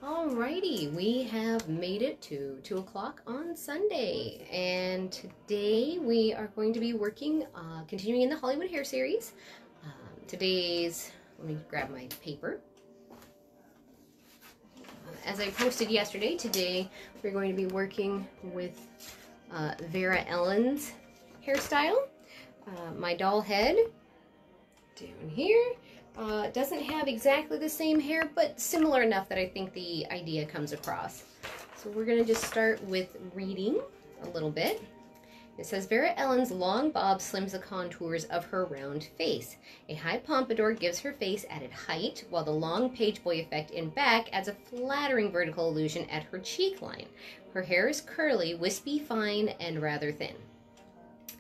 Alrighty, we have made it to 2 o'clock on Sunday, and today we are going to be working, continuing in the Hollywood hair series. Let me grab my paper. As I posted yesterday, today we're going to be working with Vera-Ellen's hairstyle. My doll head down here. Doesn't have exactly the same hair, but similar enough that I think the idea comes across. So we're going to just start with reading a little bit. It says, Vera-Ellen's long bob slims the contours of her round face. A high pompadour gives her face added height, while the long page boy effect in back adds a flattering vertical illusion at her cheek line. Her hair is curly, wispy, fine, and rather thin.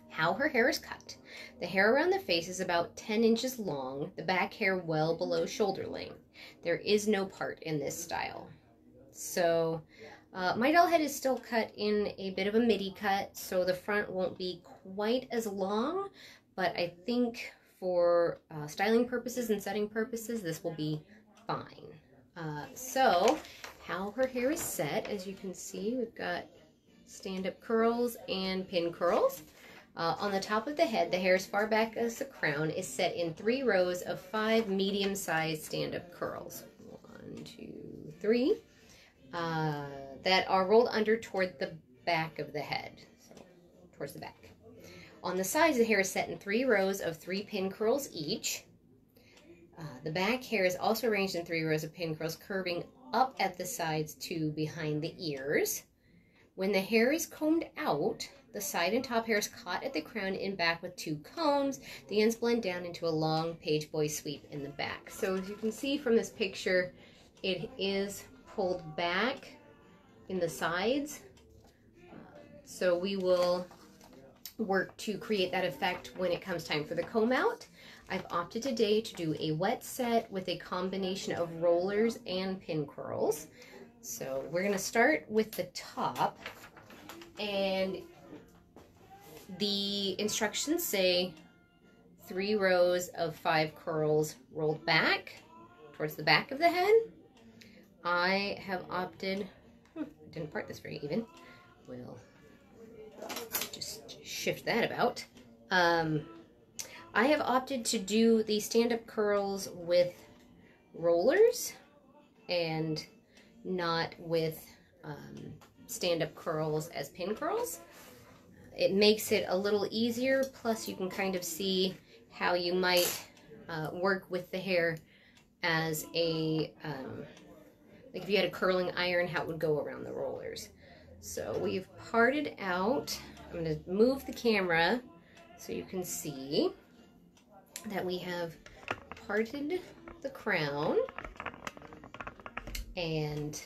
How her hair is cut. The hair around the face is about 10 inches long, the back hair well below shoulder length. There is no part in this style. So, my doll head is still cut in a bit of a midi cut, so the front won't be quite as long, but I think for styling purposes and setting purposes, this will be fine. So, how her hair is set, as you can see, we've got stand-up curls and pin curls. On the top of the head, the hair as far back as the crown is set in 3 rows of 5 medium-sized stand-up curls. 1, 2, 3. That are rolled under toward the back of the head, so towards the back. On the sides, the hair is set in 3 rows of 3 pin curls each. The back hair is also arranged in 3 rows of pin curls, curving up at the sides to behind the ears. When the hair is combed out, the side and top hair is caught at the crown and back with 2 combs. The ends blend down into a long page boy sweep in the back. So as you can see from this picture, it is pulled back in the sides. So we will work to create that effect when it comes time for the comb out. I've opted today to do a wet set with a combination of rollers and pin curls. So we're going to start with the top, and the instructions say 3 rows of 5 curls rolled back towards the back of the head. I have opted, I didn't part this very even. We'll just shift that about. I have opted to do the stand-up curls with rollers and not with stand-up curls as pin curls. It makes it a little easier, plus you can kind of see how you might work with the hair as a, like if you had a curling iron, how it would go around the rollers. So we've parted out. I'm going to move the camera so you can see that we have parted the crown, and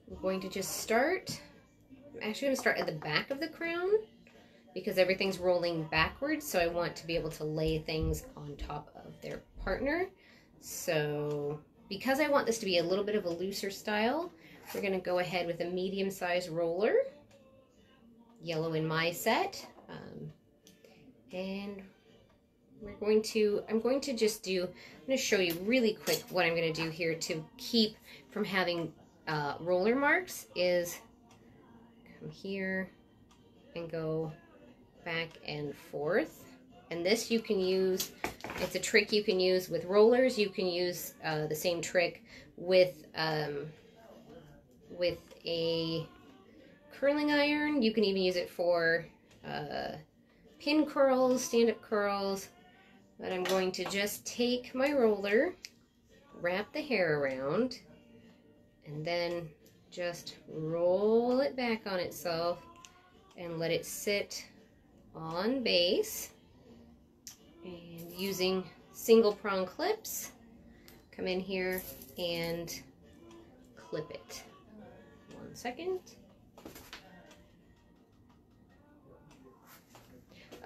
we're going to just start. I'm actually going to start at the back of the crown because everything's rolling backwards, so I want to be able to lay things on top of their partner. So because I want this to be a little bit of a looser style, we're going to go ahead with a medium-sized roller, yellow in my set, and I'm going to show you really quick what I'm going to do here to keep from having roller marks is come here and go back and forth. And this you can use, it's a trick you can use with rollers. You can use the same trick with a curling iron. You can even use it for pin curls, stand-up curls. But I'm going to just take my roller, wrap the hair around, and then just roll it back on itself and let it sit on base. And using single prong clips, come in here and clip it. 1 second.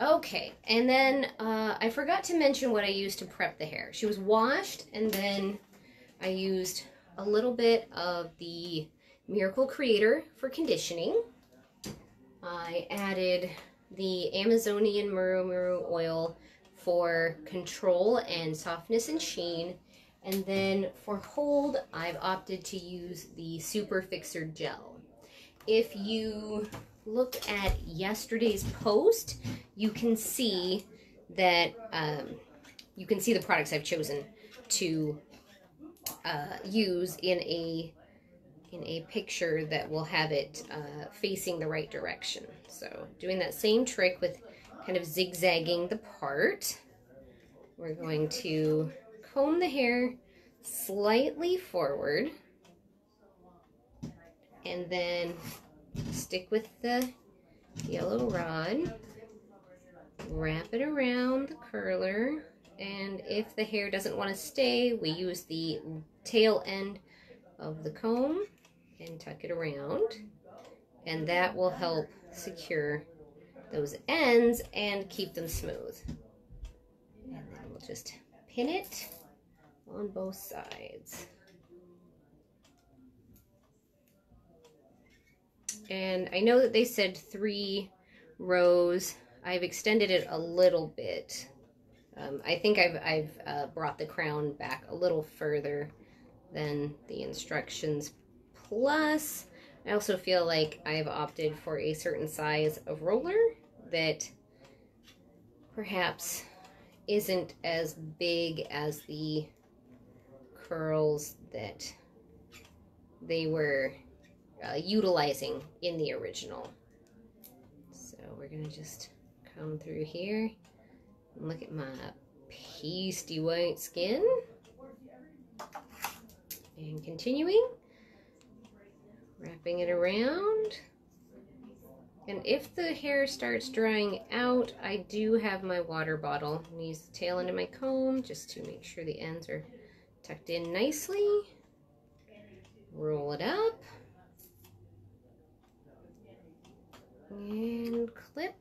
Okay, and then I forgot to mention what I used to prep the hair. She was washed, and then I used a little bit of the Miracle Creator for conditioning. I added the Amazonian Muru Muru oil for control and softness and sheen, And then for hold, I've opted to use the Super Fixer Gel. If you look at yesterday's post, you can see that the products I've chosen to use in a picture that will have it facing the right direction. So doing that same trick with kind of zigzagging the part, we're going to comb the hair slightly forward and then stick with the yellow rod, wrap it around the curler, and if the hair doesn't want to stay, we use the tail end of the comb and tuck it around, and that will help secure those ends and keep them smooth. And then we'll just pin it on both sides. And I know that they said 3 rows. I've extended it a little bit. I think I've brought the crown back a little further than the instructions. Plus, I also feel like I've opted for a certain size of roller that perhaps isn't as big as the curls that they were utilizing in the original. So we're gonna just come through here and look at my pasty white skin. And continuing, wrapping it around. And if the hair starts drying out, I do have my water bottle. I'm gonna use the tail end of my comb just to make sure the ends are tucked in nicely. Roll it up. And clip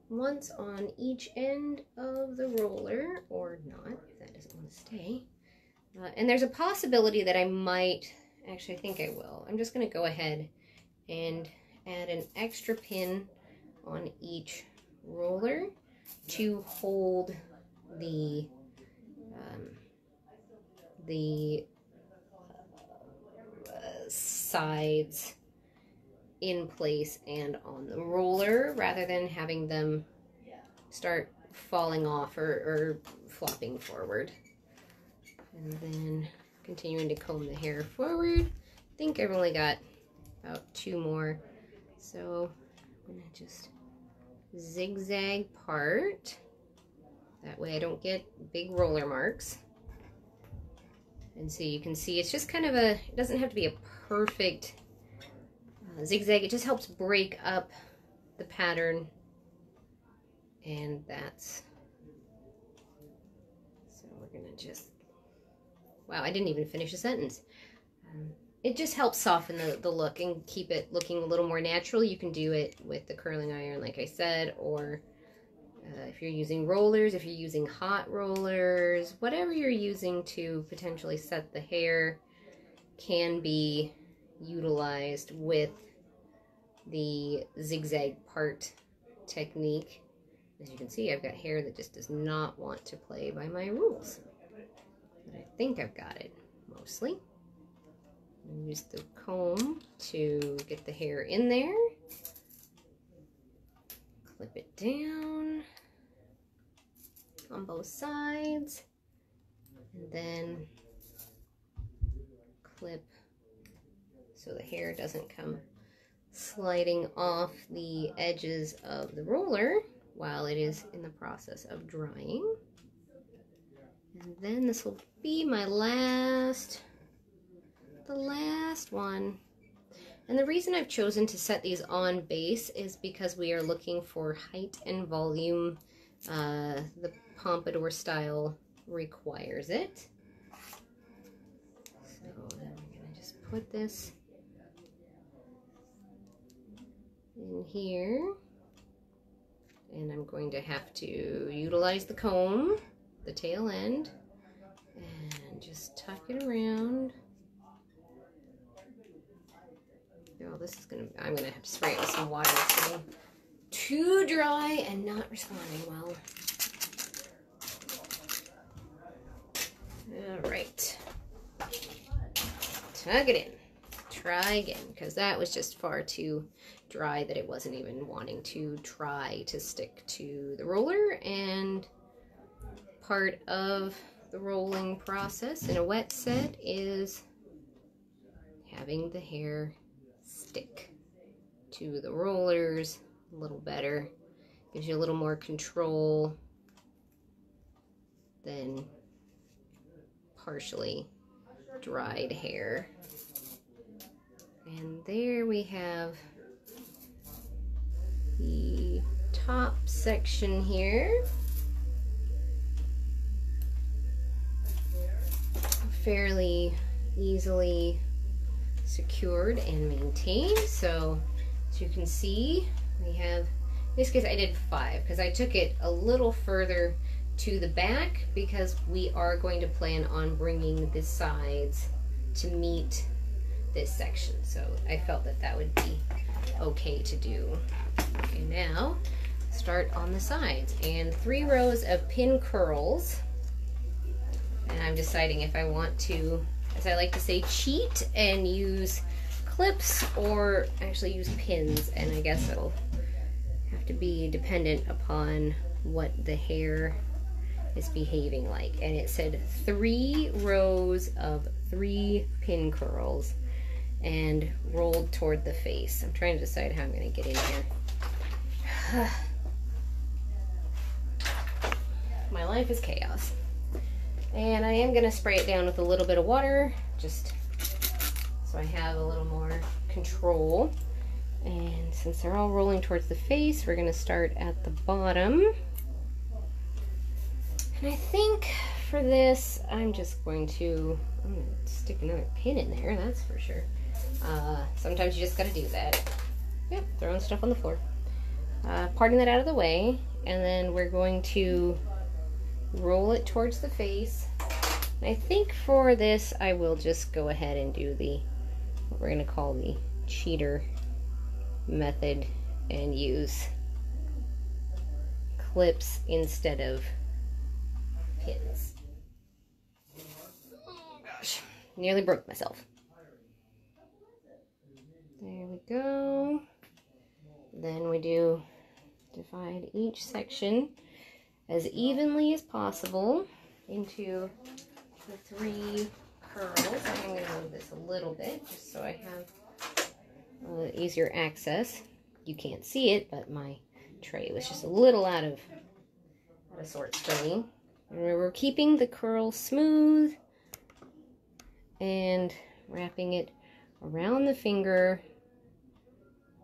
once on each end of the roller, or not, if that doesn't want to stay. And there's a possibility that I might, actually I think I will. I'm just going to go ahead and add an extra pin on each roller to hold the sides in place and on the roller, rather than having them start falling off or flopping forward. And then continuing to comb the hair forward. I think I've only got about 2 more. So I'm gonna just zigzag part. That way I don't get big roller marks. And so you can see it's just kind of a, it doesn't have to be a perfect zigzag. It just helps break up the pattern. And that's, so we're gonna just, wow, I didn't even finish a sentence. It just helps soften the look and keep it looking a little more natural. You can do it with the curling iron, like I said, or if you're using rollers, if you're using hot rollers, whatever you're using to potentially set the hair can be utilized with the zigzag part technique. As you can see, I've got hair that just does not want to play by my rules. But I think I've got it mostly. Use the comb to get the hair in there. Clip it down on both sides. And then clip so the hair doesn't come sliding off the edges of the roller while it is in the process of drying. And then this will be my the last one. And the reason I've chosen to set these on base is because we are looking for height and volume. The pompadour style requires it. So then we're going to just put this in here. And I'm going to have to utilize the comb, the tail end, and just tuck it around. Oh, this is gonna, I'm gonna have to spray it with some water. It's getting too dry and not responding well. Tuck it in. Try again, because that was just far too dry that it wasn't even wanting to try to stick to the roller. And part of the rolling process in a wet set is having the hair stick to the rollers a little better. Gives you a little more control than partially dried hair. And there we have the top section here. Fairly easily secured and maintained. So as you can see, we have, in this case I did 5 because I took it a little further to the back because we are going to plan on bringing the sides to meet this section. So I felt that that would be okay to do. Okay, now start on the sides, and 3 rows of pin curls. And I'm deciding if I want to, as I like to say, cheat and use clips or actually use pins, and I guess it'll have to be dependent upon what the hair is behaving like. And it said 3 rows of 3 pin curls and rolled toward the face. I'm trying to decide how I'm going to get in here. My life is chaos. And I am going to spray it down with a little bit of water, just so I have a little more control. And since they're all rolling towards the face, we're going to start at the bottom. And I think for this, I'm going to stick another pin in there, that's for sure. Sometimes you just got to do that. Yep, throwing stuff on the floor. Parting that out of the way, and then we're going to roll it towards the face. And I think for this, I will just go ahead and do what we're going to call the cheater method and use clips instead of pins. Oh gosh, nearly broke myself. There we go. Then we divide each section as evenly as possible into the 3 curls. I'm going to move this a little bit just so I have easier access. You can't see it, but my tray was just a little out of sorts for me. And we're keeping the curl smooth and wrapping it around the finger,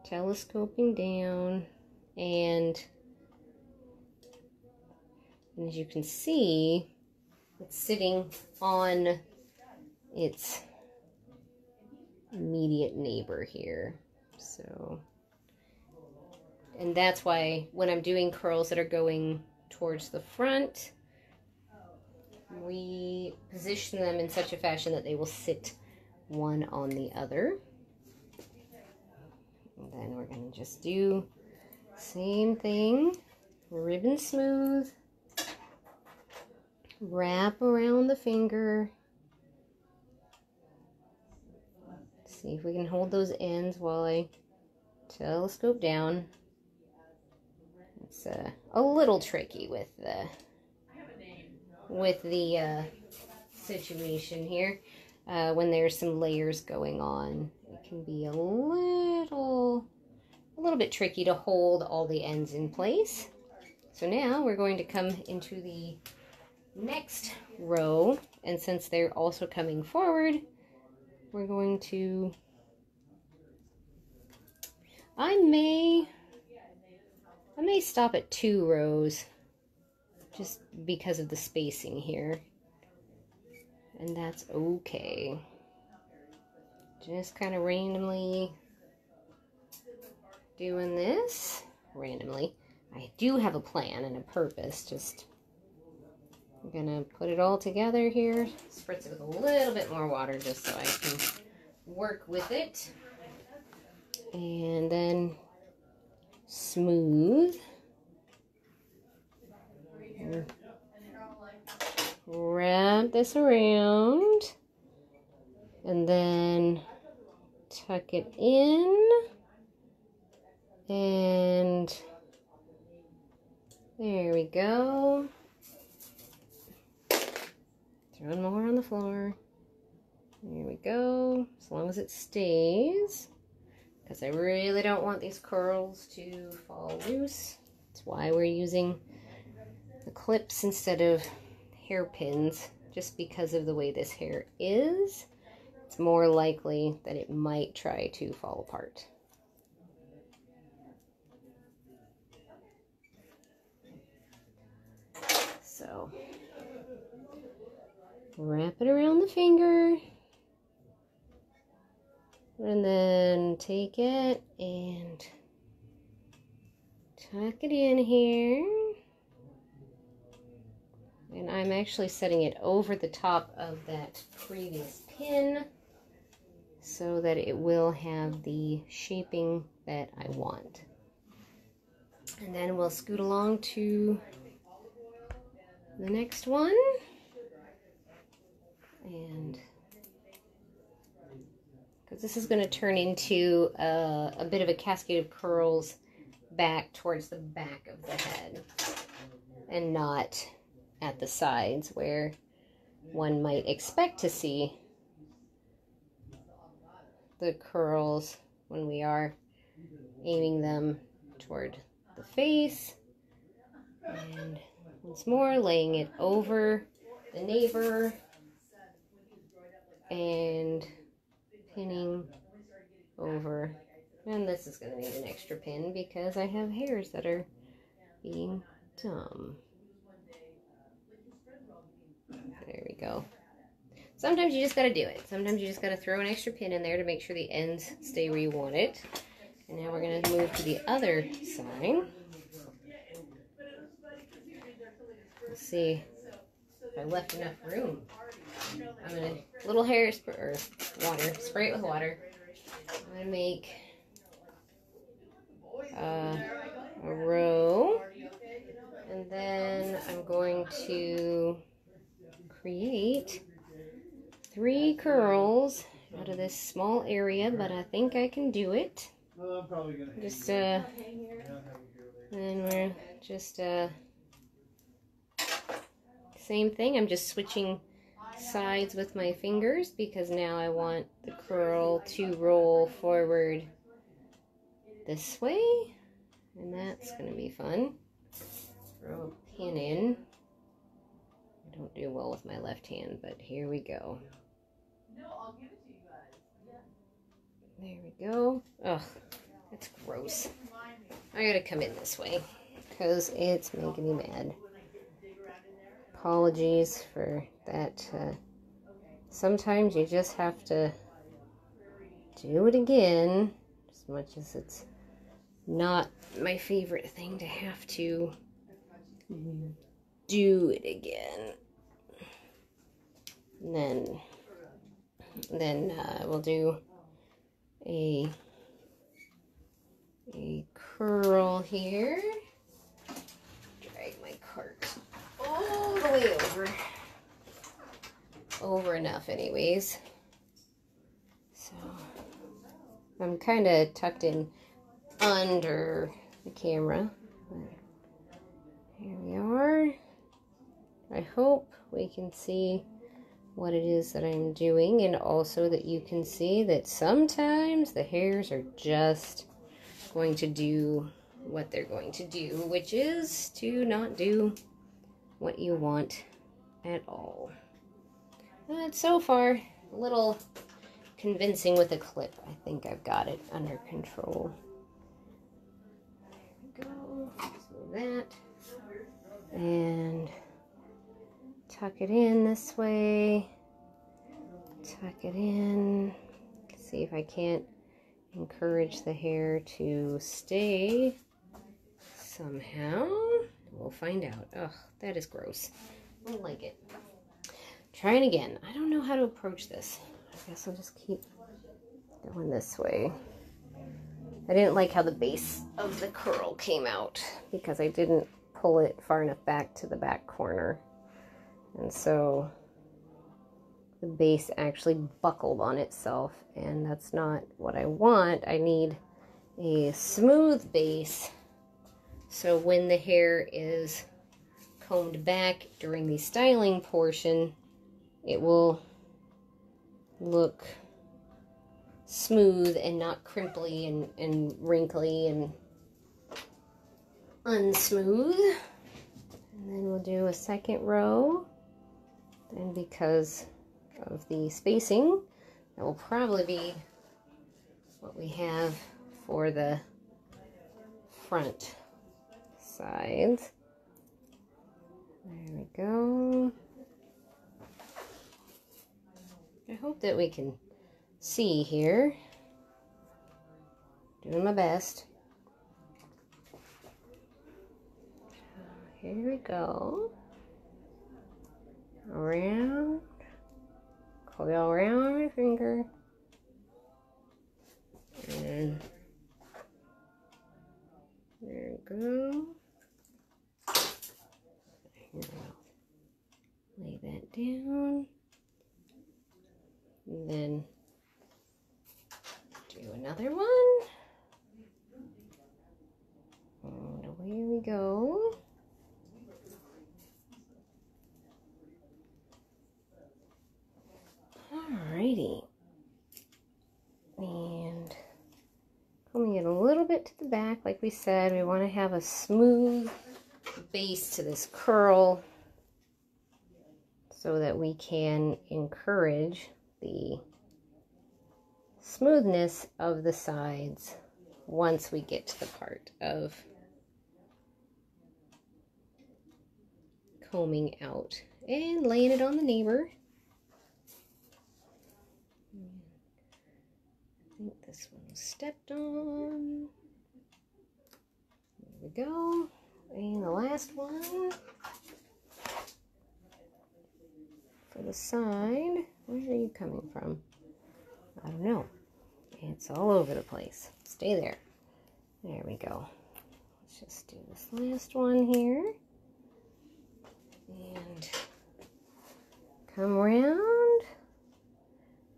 telescoping down, and as you can see, it's sitting on its immediate neighbor here. So, and that's why when I'm doing curls that are going towards the front, we position them in such a fashion that they will sit one on the other. And then we're going to just do same thing, ribbon smooth, wrap around the finger. See if we can hold those ends while I telescope down. It's a little tricky with the situation here. When there's some layers going on, it can be a little bit tricky to hold all the ends in place. So now we're going to come into the next row, and since they're also coming forward, we're going to, I may stop at 2 rows just because of the spacing here, and that's okay. Just kind of randomly doing this randomly. I do have a plan and a purpose, just I'm gonna put it all together here, spritz it with a little bit more water just so I can work with it, and then smooth, wrap this around, And then tuck it in. And there we go. Throwing more on the floor. There we go. As long as it stays. Because I really don't want these curls to fall loose. That's why we're using the clips instead of hairpins. Just because of the way this hair is, it's more likely that it might try to fall apart. So, wrap it around the finger. And then take it and tuck it in here. And I'm actually setting it over the top of that previous pin so that it will have the shaping that I want. And then we'll scoot along to the next one. And because this is going to turn into a bit of a cascade of curls back towards the back of the head and not at the sides where one might expect to see the curls when we are aiming them toward the face. And once more, laying it over the neighbor and pinning over. And this is going to need an extra pin because I have hairs that are being dumb. There we go. Sometimes you just got to do it. Sometimes you just got to throw an extra pin in there to make sure the ends stay where you want it. And now we're going to move to the other side. Let's see if I left enough room. I'm going to, little hair or water, spray it with water. I'm going to make a row. And then I'm going to create 3 curls out of this small area, but I think I can do it. Just, and we're just, same thing. I'm just switching sides with my fingers because now I want the curl to roll forward this way, and that's going to be fun. Throw a pin in. I don't do well with my left hand, but here we go. There we go. Ugh, that's gross. I gotta come in this way because it's making me mad. Apologies for that. Sometimes you just have to do it again, as much as it's not my favorite thing to have to do it again. And then we'll do a curl here. Drag my cart all the way over enough anyways. So I'm kind of tucked in under the camera. Here we are. I hope we can see what it is that I'm doing, and also that you can see that sometimes the hairs are just going to do what they're going to do, which is to not do what you want at all. But so far, a little convincing with a clip. I think I've got it under control. There we go. Let's move that. And tuck it in this way. Tuck it in. See if I can't encourage the hair to stay somehow. We'll find out. Ugh, that is gross. I don't like it. Trying again. I don't know how to approach this. I guess I'll just keep going this way. I didn't like how the base of the curl came out because I didn't pull it far enough back to the back corner. And so the base actually buckled on itself, and that's not what I want. I need a smooth base, so when the hair is combed back during the styling portion, it will look smooth and not crimply and wrinkly and unsmooth. And then we'll do a second row, and because of the spacing, that will probably be what we have for the front sides. There we go. I hope that we can see here. Doing my best. Here we go. Around. Coil around my finger. And there we go. Here I'll lay that down. And then do another one. And away we go. Alrighty. And coming in a little bit to the back, like we said, we want to have a smooth base to this curl so that we can encourage the smoothness of the sides once we get to the part of combing out and laying it on the neighbor. I think this one was stepped on. There we go. And the last one for the side. Where are you coming from? I don't know. It's all over the place. Stay there. There we go. Let's just do this last one here. And come around.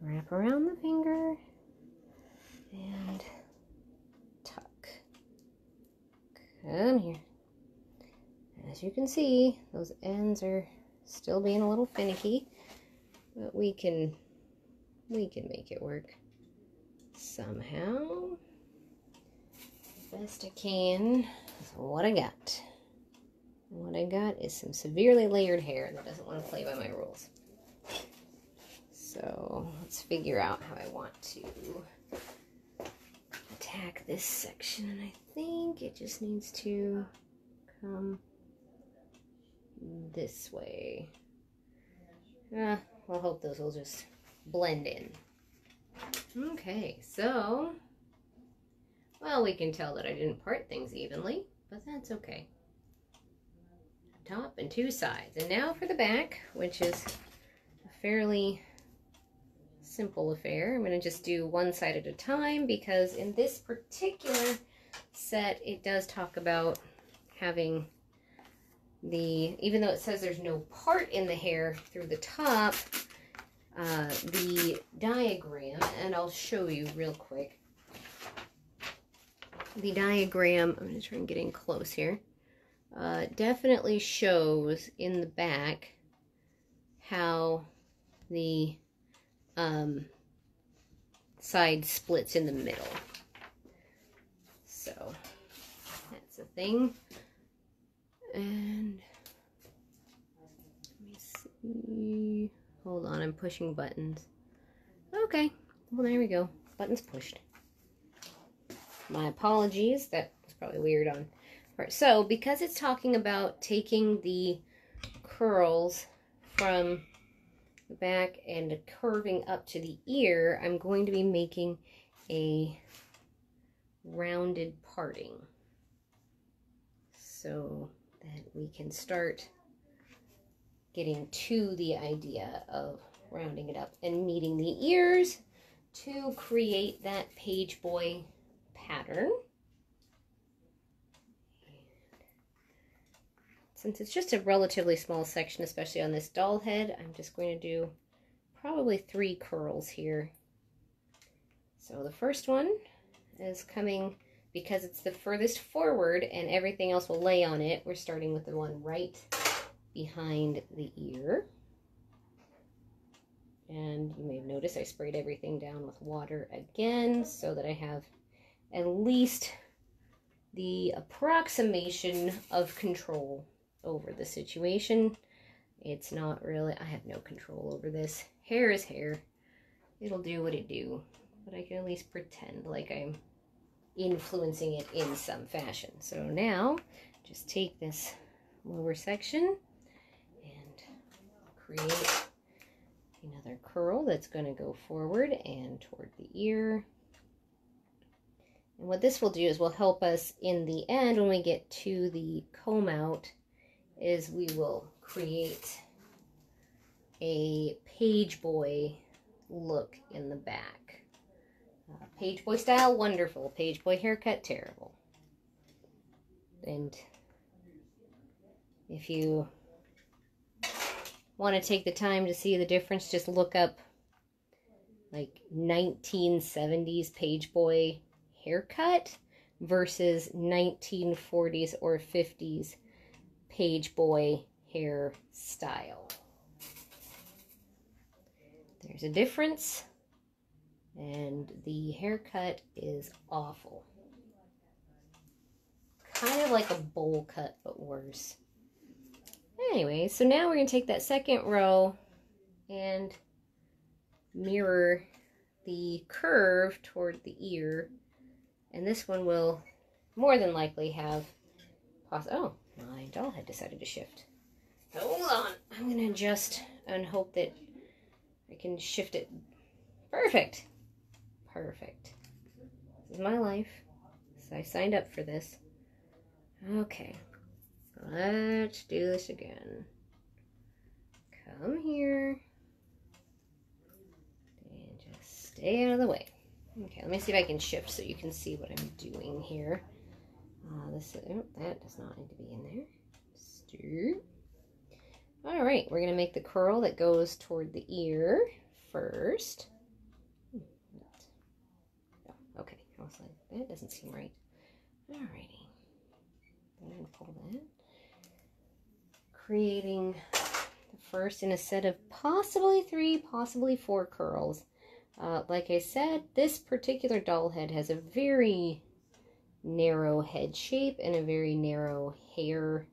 Wrap around the finger. And tuck. Come here. As you can see, those ends are still being a little finicky, but we can make it work somehow. Best I can is what I got. And what I got is some severely layered hair that doesn't want to play by my rules. So let's figure out how I want to attack this section. And I think it just needs to come this way. I'll hope those will just blend in. Okay, so, well, we can tell that I didn't part things evenly, but that's okay. Top and two sides. And now for the back, which is a fairly simple affair. I'm going to just do one side at a time because in this particular set, it does talk about having even though it says there's no part in the hair through the top, the diagram, and I'll show you real quick. The diagram, I'm going to try and get in close here, definitely shows in the back how the side splits in the middle. So that's a thing. And let me see. Hold on, I'm pushing buttons. Okay, well, there we go. Buttons pushed. My apologies. That was probably weird on part. So, because it's talking about taking the curls from the back and curving up to the ear, I'm going to be making a rounded parting so that we can start getting to the idea of rounding it up and meeting the ears to create that page boy pattern. Since it's just a relatively small section, especially on this doll head, I'm just going to do probably 3 curls here. So the first one is coming, because it's the furthest forward and everything else will lay on it, we're starting with the one right behind the ear. And you may have noticed I sprayed everything down with water again so that I have at least the approximation of control over the situation. It's not really, I have no control over this. Hair is hair. It'll do what it do. But I can at least pretend like I'm influencing it in some fashion. So now, just take this lower section and create another curl that's going to go forward and toward the ear. And what this will do is will help us in the end when we get to the comb out, is we will create a page boy look in the back. Page boy style, wonderful. Page boy haircut, terrible. And if you want to take the time to see the difference, just look up like 1970s page boy haircut versus 1940s or 50s page boy hairstyle. There's a difference, and the haircut is awful. Kind of like a bowl cut, but worse. Anyway, so now we're going to take that second row and mirror the curve toward the ear, and this one will more than likely have oh, my doll head decided to shift. Hold on, I'm going to adjust and hope that I can shift it. Perfect. Perfect. This is my life, so I signed up for this. Okay, let's do this again. Come here and just stay out of the way. Okay, let me see if I can shift so you can see what I'm doing here. That does not need to be in there. Stir. All right, we're going to make the curl that goes toward the ear first. Oh, okay, I was like, that doesn't seem right. All righty. Go ahead and pull that. Creating the first in a set of possibly 3, possibly 4 curls. Like I said, this particular doll head has a very narrow head shape and a very narrow hair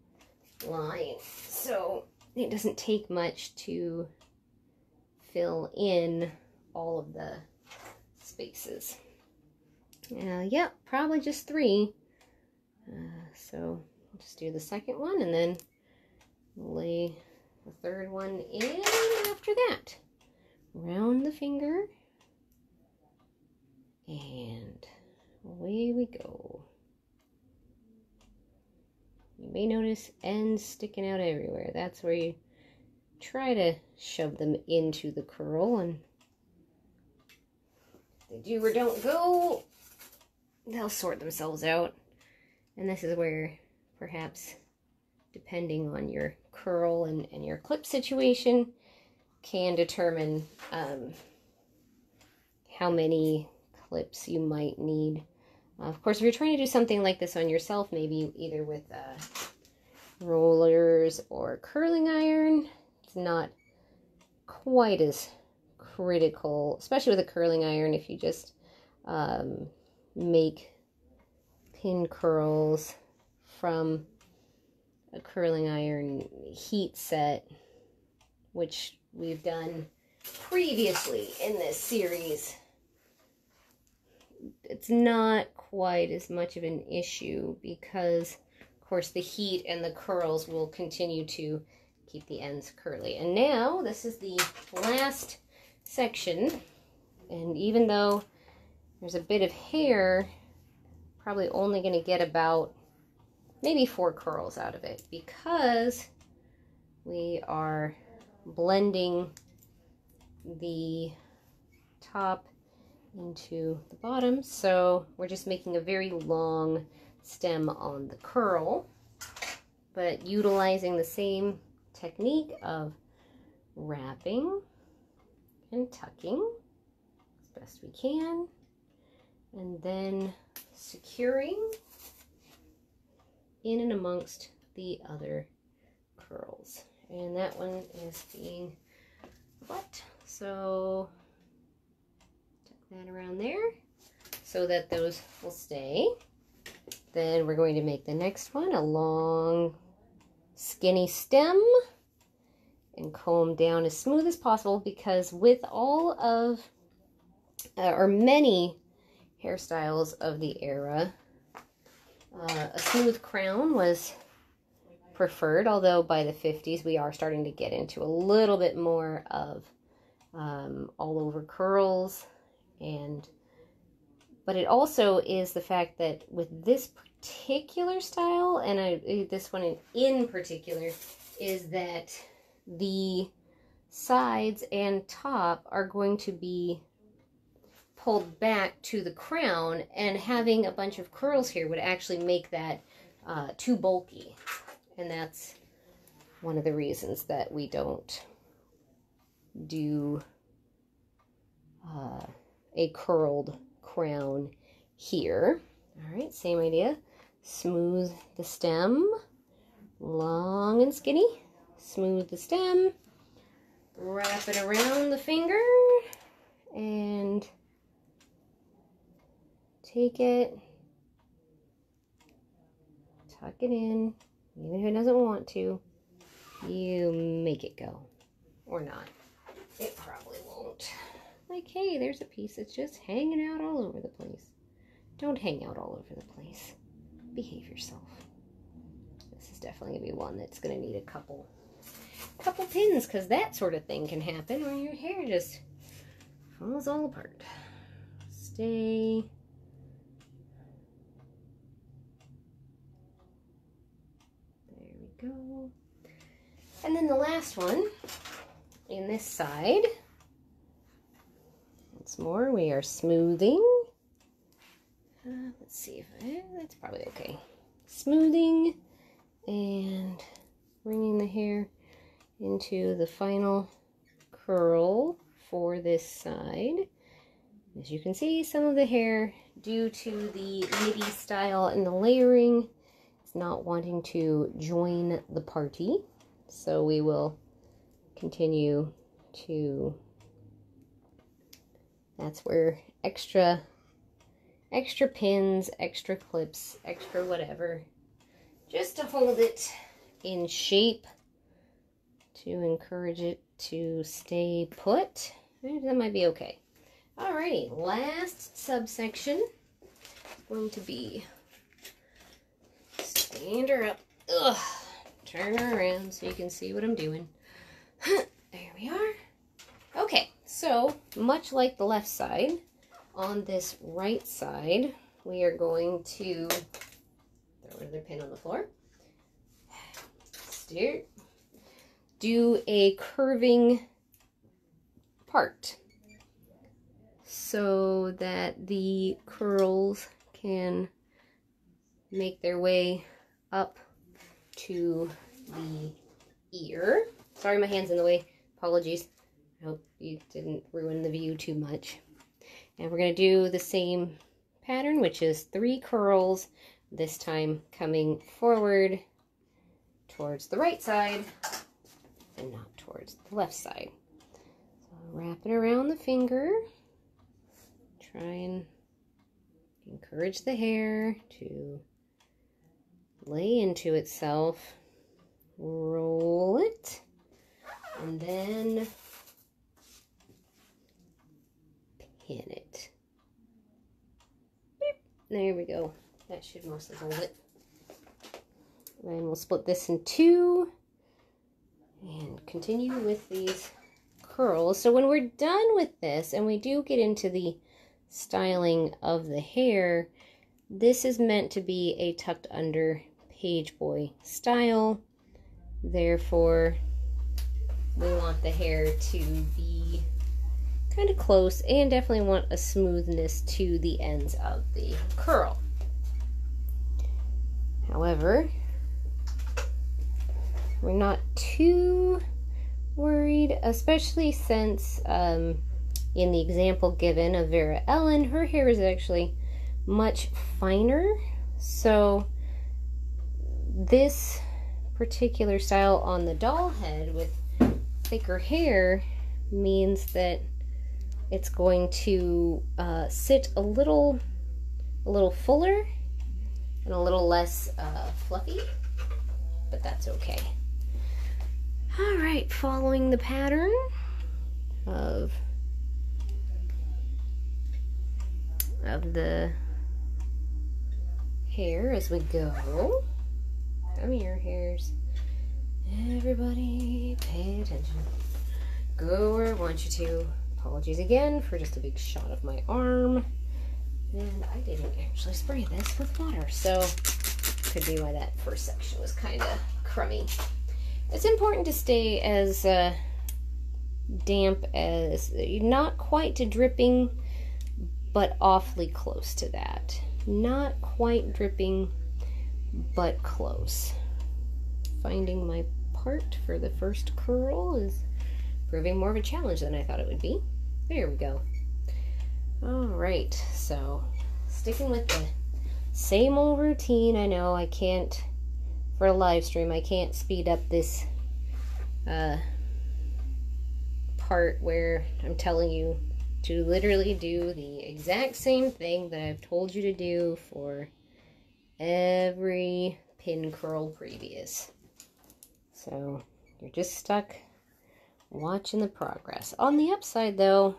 line. So it doesn't take much to fill in all of the spaces. Yeah, probably just 3. So I'll just do the second one and then lay the third one in after that. Round the finger. And away we go. You may notice ends sticking out everywhere. That's where you try to shove them into the curl, and if they do or don't go, they'll sort themselves out. And this is where, perhaps, depending on your curl and your clip situation, can determine how many clips you might need. Of course, if you're trying to do something like this on yourself, maybe either with rollers or curling iron, it's not quite as critical, especially with a curling iron, if you just make pin curls from a curling iron heat set, which we've done previously in this series. It's not quite as much of an issue because, of course, the heat and the curls will continue to keep the ends curly. And now this is the last section, and even though there's a bit of hair, probably only going to get about maybe 4 curls out of it because we are blending the top into the bottom, so we're just making a very long stem on the curl, but utilizing the same technique of wrapping and tucking as best we can, and then securing in and amongst the other curls. And that one is being flat, so tuck that around there so that those will stay. Then we're going to make the next one a long skinny stem and comb down as smooth as possible, because with all of or many hairstyles of the era, a smooth crown was preferred, although by the 50s we are starting to get into a little bit more of all over curls. But it also is the fact that with this particular style, and this one in particular, is that the sides and top are going to be pulled back to the crown, and having a bunch of curls here would actually make that too bulky. And that's one of the reasons that we don't do a curled crown here. All right, same idea. Smooth the stem, long and skinny. Smooth the stem, wrap it around the finger, and take it, tuck it in. Even if it doesn't want to, you make it go. Or not. It probably won't. Like, hey, there's a piece that's just hanging out all over the place. Don't hang out all over the place. Behave yourself. This is definitely going to be one that's going to need a couple pins, because that sort of thing can happen when your hair just falls all apart. Stay. There we go. And then the last one in this side, once more we are smoothing. Let's see if that's probably okay. Smoothing and bringing the hair into the final curl for this side. As you can see, some of the hair, due to the midi style and the layering, is not wanting to join the party. So we will continue to, that's where extra pins, extra clips, extra whatever, just to hold it in shape, to encourage it to stay put. That might be okay. Alrighty, last subsection is going to be stand her up, turn her around so you can see what I'm doing. There we are. Okay, so much like the left side, on this right side, we are going to throw another pin on the floor. Steer. Do a curving part so that the curls can make their way up to the ear. Sorry, my hand's in the way. Apologies. I hope you didn't ruin the view too much. And we're going to do the same pattern, which is 3 curls, this time coming forward towards the right side and not towards the left side. So wrap it around the finger. Try and encourage the hair to lay into itself. Roll it. And then pin it. Beep. There we go. That should mostly hold it. Then we'll split this in 2 and continue with these curls. So when we're done with this and we do get into the styling of the hair, this is meant to be a tucked under page boy style. Therefore, we want the hair to be kind of close and definitely want a smoothness to the ends of the curl. However, we're not too worried, especially since in the example given of Vera-Ellen, her hair is actually much finer. So this particular style on the doll head with thicker hair means that it's going to sit a little fuller and a little less fluffy, but that's okay. All right, following the pattern of the hair as we go. Come here, hairs. Everybody pay attention. Go where I want you to. Apologies again for just a big shot of my arm. And I didn't actually spray this with water, so could be why that first section was kind of crummy. It's important to stay as damp as, not quite to dripping, but awfully close to that. Not quite dripping, but close. Finding my part for the first curl is proving more of a challenge than I thought it would be. There we go. All right, so sticking with the same old routine. I know I can't, for a live stream, I can't speed up this part where I'm telling you to literally do the exact same thing that I've told you to do for every pin curl previous. So you're just stuck watching the progress. On the upside though,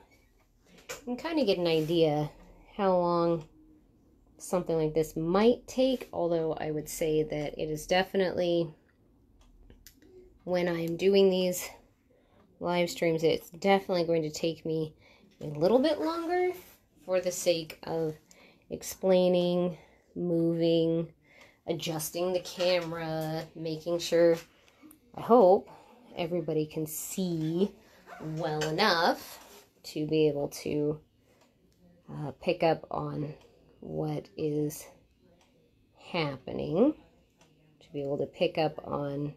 you can kind of get an idea how long something like this might take, although I would say that it is definitely, when I'm doing these live streams, it's definitely going to take me a little bit longer for the sake of explaining, moving, adjusting the camera, making sure, I hope, everybody can see well enough to be able to pick up on what is happening, to be able to pick up on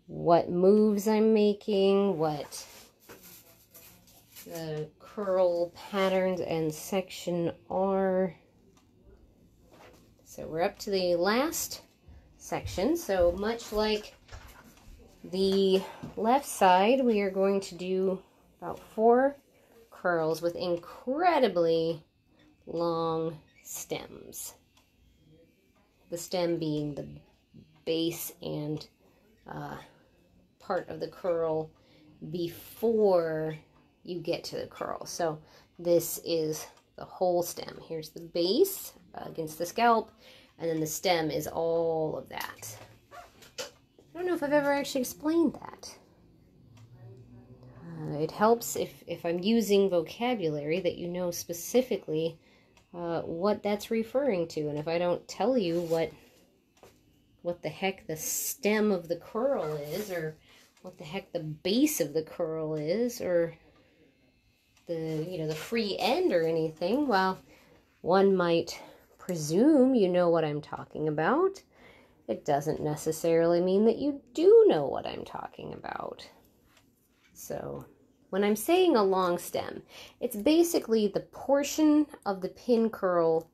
what moves I'm making, what the curl patterns and section are. So we're up to the last section. So much like the left side, we are going to do about 4 curls with incredibly long stems. The stem being the base and part of the curl before you get to the curl. So this is the whole stem. Here's the base against the scalp, and then the stem is all of that. I don't know if I've ever actually explained that. It helps if I'm using vocabulary that you know specifically what that's referring to. And if I don't tell you what the heck the stem of the curl is, or what the heck the base of the curl is, or the free end or anything, well, one might presume you know what I'm talking about. It doesn't necessarily mean that you do know what I'm talking about. So when I'm saying a long stem, it's basically the portion of the pin curl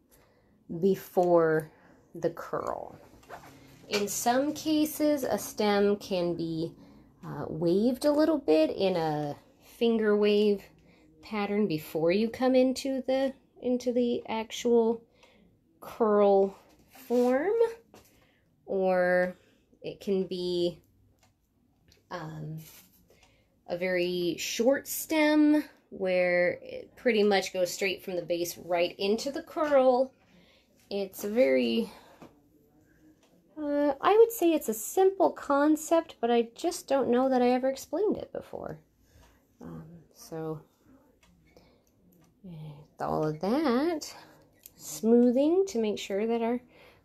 before the curl. In some cases, a stem can be waved a little bit in a finger wave pattern before you come into the actual curl form, or it can be a very short stem where it pretty much goes straight from the base right into the curl. It's a very, I would say it's a simple concept, but I just don't know that I ever explained it before. So with all of that, smoothing to make sure that our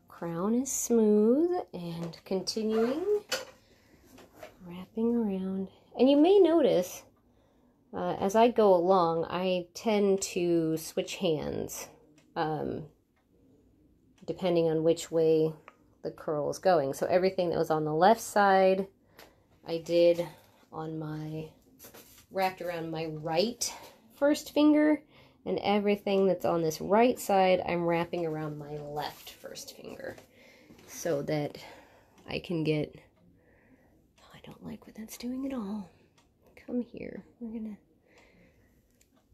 crown is smooth, and continuing, wrapping around. And you may notice, as I go along, I tend to switch hands, depending on which way the curl is going. So everything that was on the left side, I did on my, wrapped around my right first finger, and everything that's on this right side, I'm wrapping around my left first finger so that I can get, oh, I don't like what that's doing at all. Come here. We're gonna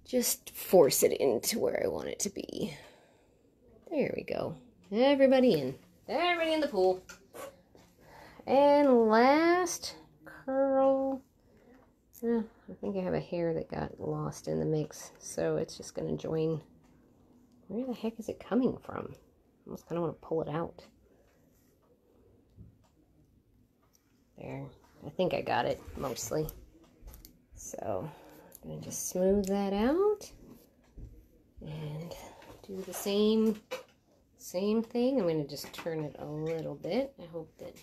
just force it into where I want it to be. There we go. Everybody in. Everybody in the pool. And last curl. I think I have a hair that got lost in the mix, so it's just going to join. Where the heck is it coming from? I almost kind of want to pull it out. There. I think I got it mostly. So I'm going to just smooth that out and do the same thing. I'm going to just turn it a little bit. I hope that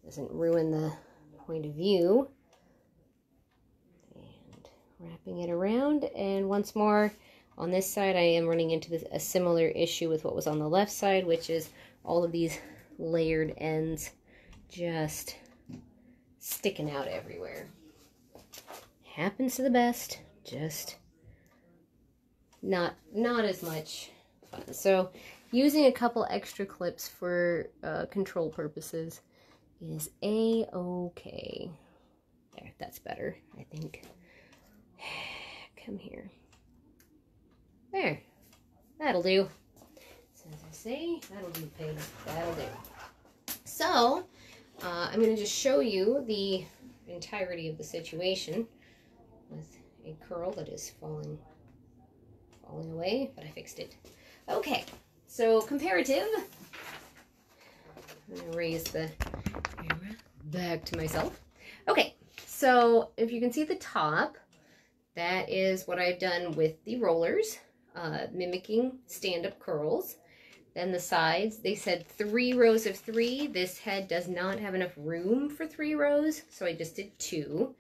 doesn't ruin the point of view. And wrapping it around. And once more, on this side, I am running into a similar issue with what was on the left side, which is all of these layered ends just sticking out everywhere. Happens to the best, just not as much fun. So using a couple extra clips for control purposes is a-okay. There, that's better, I think. Come here. There, that'll do. So as I say, that'll do, pig, that'll do. So, I'm going to just show you the entirety of the situation with a curl that is falling away, but I fixed it. Okay, so comparative. I'm going to raise the camera back to myself. Okay, so if you can see the top, that is what I've done with the rollers, mimicking stand-up curls. Then the sides, they said 3 rows of 3. This head does not have enough room for 3 rows, so I just did 2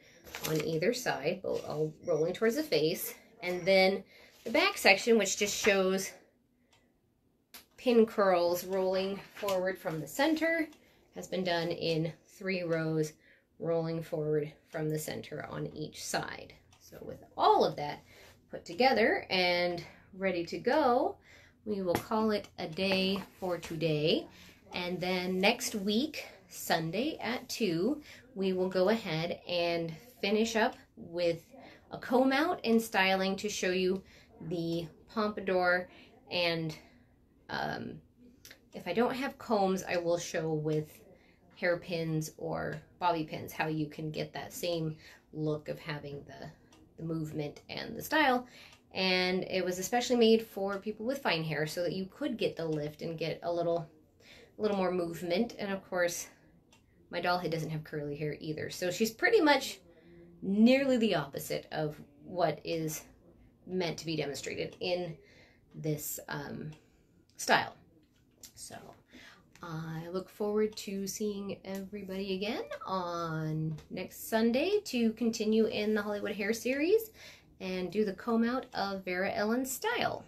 on either side, both all rolling towards the face. And then the back section, which just shows pin curls rolling forward from the center, has been done in 3 rows, rolling forward from the center on each side. So with all of that put together and ready to go, we will call it a day for today. And then next week, Sunday at 2, we will go ahead and finish up with a comb out and styling to show you the pompadour. And if I don't have combs, I will show with hairpins or bobby pins how you can get that same look of having the movement and the style. And it was especially made for people with fine hair so that you could get the lift and get a little more movement. And of course, my doll head doesn't have curly hair either, so she's pretty much nearly the opposite of what is meant to be demonstrated in this style. So I look forward to seeing everybody again on next Sunday to continue in the Hollywood Hair series and do the comb out of Vera-Ellen style.